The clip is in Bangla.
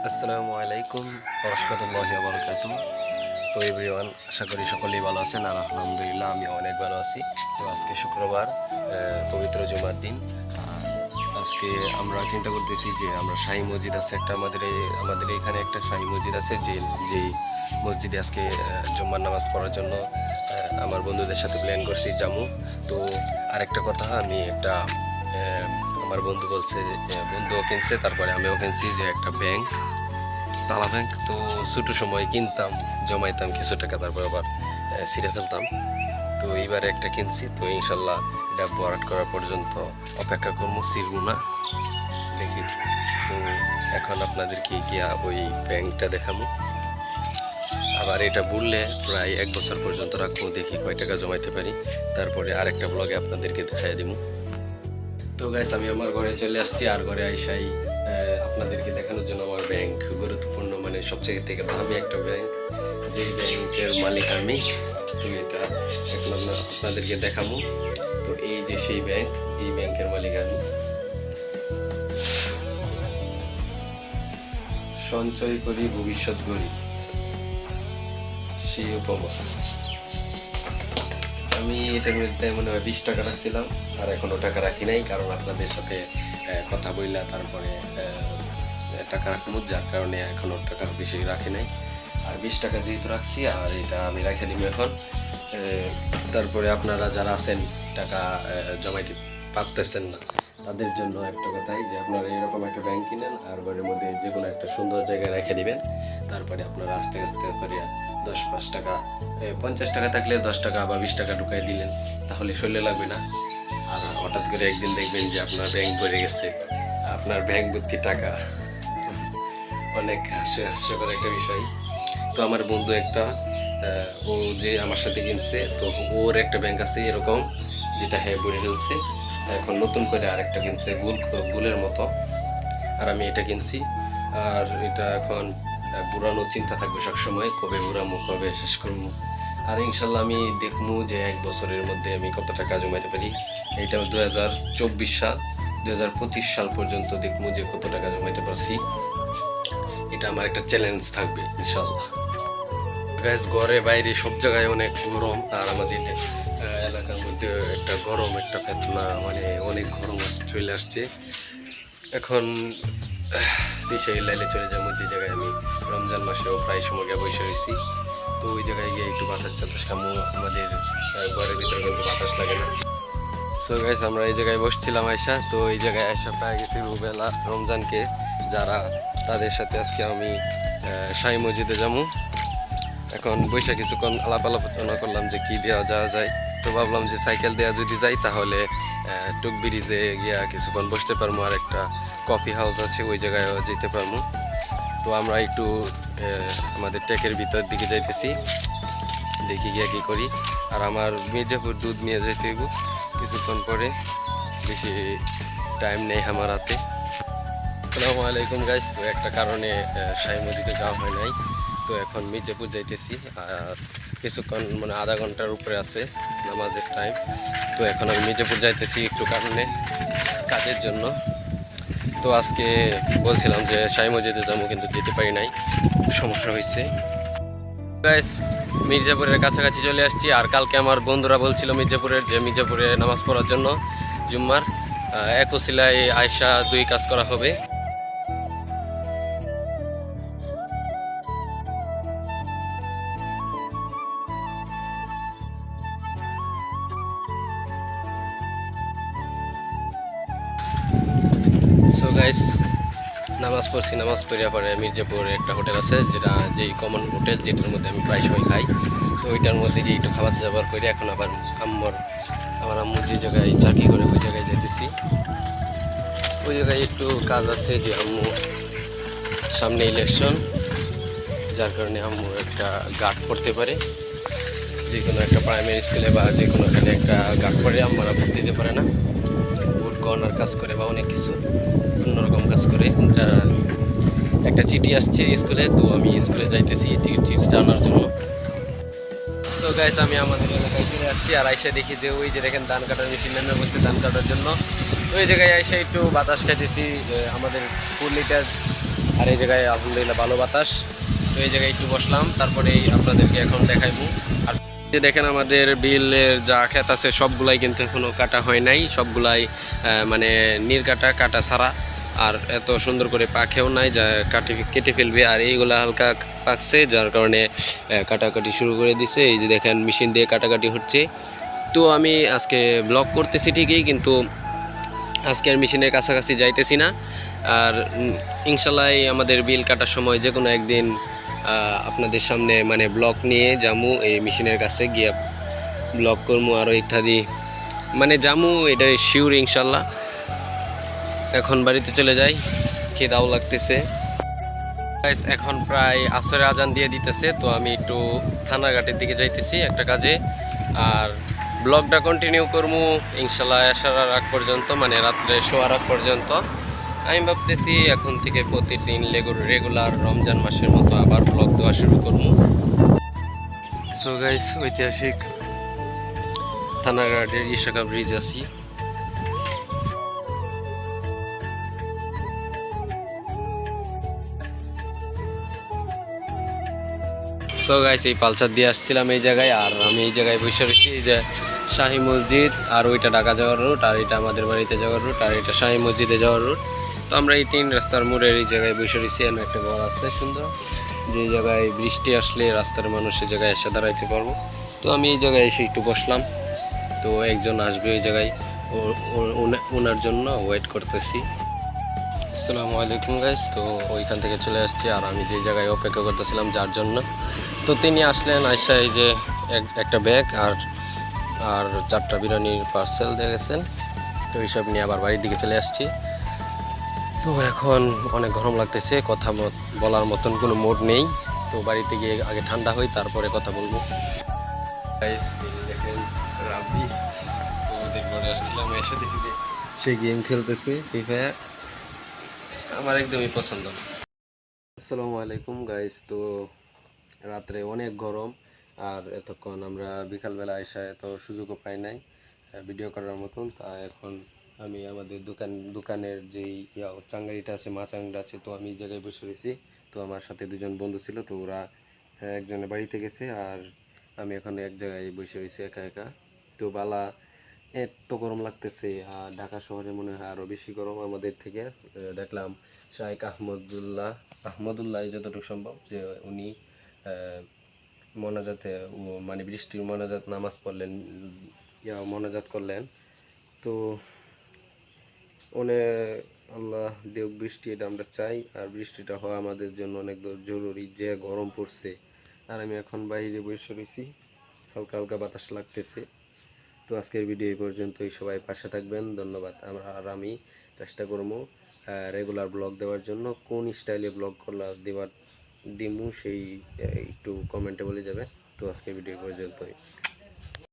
আসসালামু আলাইকুম ওয়া রাহমাতুল্লাহি ওয়া বারাকাতুহু। তো এভরিওয়ান, আশা করি সকলেই ভালো আছেন। আর আলহামদুলিল্লাহ আমি অনেক ভালো আছি। তো আজকে শুক্রবার, পবিত্র জুমার দিন। আর আজকে আমরা চিন্তা করতেছি যে আমরা শাহী মসজিদ আছে একটা, আমাদের এখানে একটা শাহী মসজিদ আছে, যেই মসজিদে আজকে জুম্মার নামাজ পড়ার জন্য আমার বন্ধুদের সাথে প্ল্যান করছি যামু। তো আরেকটা কথা, আমি একটা আমার বন্ধু বলছে, বন্ধুও কিনছে, তারপরে আমিও কিনছি যে একটা ব্যাংক, তালা ব্যাংক। তো ছোটো সময় কিনতাম, জমাইতাম কিছু টাকা, তারপর আবার ছিঁড়ে ফেলতাম। তো এইবারে একটা কিনছি, তো ইনশাল্লাহ এটা বরাট করা পর্যন্ত অপেক্ষা করবো, ছিড়বো না, দেখি। তো এখন আপনাদেরকে গিয়া ওই ব্যাংকটা দেখাবো। আবার এটা বললে প্রায় 1 বছর পর্যন্ত রাখবো, দেখি কয় টাকা জমাইতে পারি। তারপরে আরেকটা ব্লগে আপনাদেরকে দেখাই দিব। তো গাইস, আমি আমার ঘরে চলে আসছি। আর ঘরে আইসাই আপনাদেরকে দেখানোর জন্য আমার ব্যাংক গুরুত্বপূর্ণ, মানে সবচেয়ে থেকে দামি একটা ব্যাংক, যে ব্যাংকের মালিক আমি। তো এটা এখন আপনাদেরকে দেখাবো। তো এই যে সেই ব্যাংক, এই ব্যাংকের মালিক আমি। সঞ্চয় করি, ভবিষ্যৎ গড়ি, সেই উপমা। আমি এটার মধ্যে মনে হয় 20 টাকা রাখছিলাম, আর এখনও টাকা রাখি নাই, কারণ আপনাদের সাথে কথা বললা তারপরে টাকা রাখবো, যার কারণে এখনও টাকা বেশি রাখি নাই। আর 20 টাকা যেহেতু রাখছি, আর এটা আমি রেখে দিব এখন। তারপরে আপনারা যারা আছেন টাকা জমাইতে পারতেছেন না, তাদের জন্য একটা কথাই, যে আপনারা এরকম একটা ব্যাংক কিনেন আর ঘরের মধ্যে যে কোনো একটা সুন্দর জায়গায় রেখে দিবেন। তারপরে আপনারা আস্তে আস্তে করে 10-5 টাকা, 50 টাকা থাকলে 10 টাকা বা 20 টাকা ঢুকাই দিলেন, তাহলে শরীরে লাগবে না। আর হঠাৎ করে একদিন দেখবেন যে আপনার ব্যাংক ভরে গেছে, আপনার ব্যাংক ভর্তি টাকা। অনেক হাস্যকর একটা বিষয়। তো আমার বন্ধু একটা, ও যে আমার সাথে কিনছে, তো ওর একটা ব্যাংক আছে এরকম, যেটা ভরে ফেলছে। এখন নতুন করে আরেকটা কিনছে, গুলের মতো। আর আমি এটা কিনছি, আর এটা এখন বুড়ানোর চিন্তা থাকবে সবসময়, কবে বুড়ামো, কবে শেষ করবো। আর ইনশাল্লাহ আমি দেখবো যে 1 বছরের মধ্যে আমি কত টাকা জমাইতে পারি। এইটা 2024 সাল, 2025 সাল পর্যন্ত দেখবো যে কত টাকা জমাইতে পারছি। এটা আমার একটা চ্যালেঞ্জ থাকবে ইনশাল্লাহ। গাইস, ঘরে বাইরে সব জায়গায় অনেক গরম, আর আমাদের এলাকার মধ্যে একটা গরম, একটা ফেতনা, মানে অনেক গরম চলে আসছে। এখন দেশের লাইলে চলে যাবো, যে জায়গায় আমি রমজান মাসেও প্রায় সময় গিয়ে বসে রয়েছি। তো ওই জায়গায় গিয়ে একটু বাতাস খামো। আমাদের ঘরের ভিতরে কিন্তু বাতাস লাগে না। সো গাইস, আমরা এই জায়গায় বসছিলাম আয়সা। তো এই জায়গায় আয়সা পাই গেছি রুবেলা রমজানকে, যারা তাদের সাথে আজকে আমি শাহী মসজিদে যাবো। এখন বৈশাখ কিছুক্ষণ আলাপ আলোচনা করলাম যে কি দেওয়া যাওয়া যায়। তো ভাবলাম যে সাইকেল দেওয়া যদি যাই, তাহলে টুক ব্রিজে গিয়া কিছুক্ষণ বসতে পারবো, আর একটা কফি হাউস আছে ওই জায়গায়ও যেতে পারবো। তো আমরা একটু আমাদের টেকের ভিতর দিকে যাইতেছি, দেখি গিয়া কী করি। আর আমার মির্জাপুর দুধ নিয়ে যাইতে কিছুক্ষণ পরে, বেশি টাইম নেই আমার হাতে। আসসালামু আলাইকুম গাইস। তো একটা কারণে শাহী মসজিদে যাওয়া হয় নাই। তো এখন মির্জাপুর যাইতেছি, আর কিছুক্ষণ মানে আধা ঘন্টার উপরে আছে নামাজের টাইম। তো এখন আমি মির্জাপুর যাইতেছি একটু কাজের জন্য। তো আজকে বলছিলাম যে শাহী মসজিদে যাবো, কিন্তু যেতে পারি নাই, সমস্যা হয়েছে। গাইস, মির্জাপুরের কাছাকাছি চলে আসছি। আর কালকে আমার বন্ধুরা বলছিল মির্জাপুরে নামাজ পড়ার জন্য জুম্মার, এক ওসিলায় আয়সা 2 কাজ করা হবে। সো গাইস, নামাজ পড়িয়া পরে মির্জাপুরে একটা হোটেল আছে, যেই কমন হোটেল, যেটার মধ্যে আমি প্রায় সময় খাই। তো ওইটার মধ্যে গিয়ে একটু খাবার দাবার করে এখন আবার আমার আম্মু যে জায়গায় চাকরি করে ওই জায়গায় যেতেছি। ওই জায়গায় একটু কাজ আছে, যে আম্মু সামনে ইলেকশন, যার কারণে আম্মুর একটা গার্ড পড়তে পারে, যে কোনো একটা প্রাইমারি স্কুলে বা যে কোনো এখানে একটা গার্ড পড়ে, আমরা ভোট দিতে পারে না। ভোট কর্নার কাজ করে বা অনেক কিছু অন্যরকম কাজ করে। যারা একটা চিঠি আসছে স্কুলে, তো আমি স্কুলে যাইতেছি চিঠি জানার জন্য। সো গাইস, আমি আমাদের এলাকায় চলে আসছি, আর আইসা দেখি যে ওই যে দেখেন ধান কাটার মেশিন নেমে বসছে ধান কাটার জন্য। তো ওই জায়গায় আইসা একটু বাতাস খাইতেছি। আমাদের ফুল লিটার আর এই জায়গায় আলহামদুলিল্লাহ ভালো বাতাস। তো এই জায়গায় একটু বসলাম, তারপরে আপনাদেরকে এখন দেখাইবো। আর যে দেখেন আমাদের বিলের যা ক্ষেত আছে সবগুলাই কিন্তু এখনও কাটা হয় নাই, সবগুলাই মানে কাটা কাটা ছাড়া। আর এত সুন্দর করে পাখেও নাই যা কেটে ফেলবে। আর এইগুলা হালকা পাকছে, যার কারণে কাটাকাটি শুরু করে দিছে। এই যে দেখেন মেশিন দিয়ে কাটাকাটি হচ্ছে। তো আমি আজকে ব্লগ করতেছি ঠিকই, কিন্তু আজকে আর মেশিনের কাছাকাছি যাইতেছি না। আর ইনশাল্লাহ আমাদের বিল কাটার সময় যে কোনো একদিন আপনাদের সামনে মানে ব্লগ নিয়ে যামু, এই মেশিনের কাছে গিয়ে ব্লগ করবো আরও ইত্যাদি মানে যামু, এটা শিওর ইনশাল্লাহ। এখন বাড়িতে চলে যাই, খিদাও লাগতেছে। এখন প্রায় আসরের আজান দিয়ে দিতেছে, তো আমি একটু থানাঘাটের দিকে যাইতেছি একটা কাজে। আর ব্লগটা কন্টিনিউ করবো ইনশাল্লাহ আসার আগ পর্যন্ত, মানে রাত্রে শোয়ার আগ পর্যন্ত। আমি ভাবতেছি এখন থেকে প্রতিদিন রেগুলার রমজান মাসের মতো আবার ব্লগ দেওয়া শুরু করবো। সো গাইস, ঐতিহাসিক থানাঘাটের ইশাকা ব্রিজ আছি। সো গাইস, এই পালসার দিয়ে আসছিলাম এই জায়গায়, আর আমি এই জায়গায় বসে রয়েছি। এই যে শাহী মসজিদ, আর ওইটা ঢাকা যাওয়ার রুট, আর এটা আমাদের বাড়িতে যাওয়ার রুট, আর এটা শাহী মসজিদে যাওয়ার রুট। তো আমরা এই 3 রাস্তার মোড়ের এই জায়গায় বসে রয়েছি। এমন একটা ঘর আছে সুন্দর, যে জায়গায় বৃষ্টি আসলে রাস্তার মানুষ এই জায়গায় এসে দাঁড়াইতে পারবো। তো আমি এই জায়গায় এসে একটু বসলাম। তো একজন আসবে ওই জায়গায়, ওনার জন্য ওয়েট করতেছি। আসসালামু আলাইকুম গাইস। তো ওইখান থেকে চলে আসছি, আর আমি যে জায়গায় অপেক্ষা করতেছিলাম যার জন্য, তো তিনি আসলেন। আইসা এই যে একটা ব্যাগ আর আর 4টা বিরিয়ানির পার্সেল দিয়ে গেছেন। তো এইসব নিয়ে আবার বাড়ির দিকে চলে আসছি। তো এখন অনেক গরম লাগতেছে, কথা বলার মতন কোনো মুড নেই। তো বাড়িতে গিয়ে আগে ঠান্ডা হই, তারপরে কথা বলবো। গাইস দেখেন রাবি, তো ওদের ঘরে আসছিলাম, এসে দেখি যে সে গেম খেলতেছে ফ্রি ফায়ার, আমার একদমই পছন্দ না। আসসালামু আলাইকুম গাইস। তো রাত্রে অনেক গরম, আর এতক্ষণ আমরা বিকালবেলা এসে এত সুযোগও পাই নাই ভিডিও করার মতন। তা এখন আমি আমাদের দোকানের যেই চাঙ্গারিটা আছে, মা চাঙ্গা আছে, তো আমি এই জায়গায় বসে রয়েছি। তো আমার সাথে 2জন বন্ধু ছিল, তো ওরা একজনের বাড়িতে গেছে, আর আমি এখন এক জায়গায় বসে রয়েছি একা একা। তো বালা এত গরম লাগতেছে, আর ঢাকা শহরে মনে হয় আরও বেশি গরম আমাদের থেকে। দেখলাম শাইখ আহমদুল্লাহ যতটুকু সম্ভব, যে উনি মোনাজাতে মানে বৃষ্টির মোনাজাত নামাজ পড়লেন, মোনাজাত করলেন। তো অনেক আল্লাহ দেব বৃষ্টি, এটা আমরা চাই। আর বৃষ্টিটা হওয়া আমাদের জন্য অনেক জরুরি, যে গরম পড়ছে। আর আমি এখন বাইরে বসে রয়েছি, হালকা হালকা বাতাস লাগতেছে। তো আজকের ভিডিও এই পর্যন্তই, সবাই পাশে থাকবেন, ধন্যবাদ। আর আমি চেষ্টা করবো রেগুলার ব্লগ দেওয়ার জন্য। কোন স্টাইলে ব্লগ দিমু সেই একটু কমেন্টে বলে যাবে। তো আজকের ভিডিও পর্যন্তই।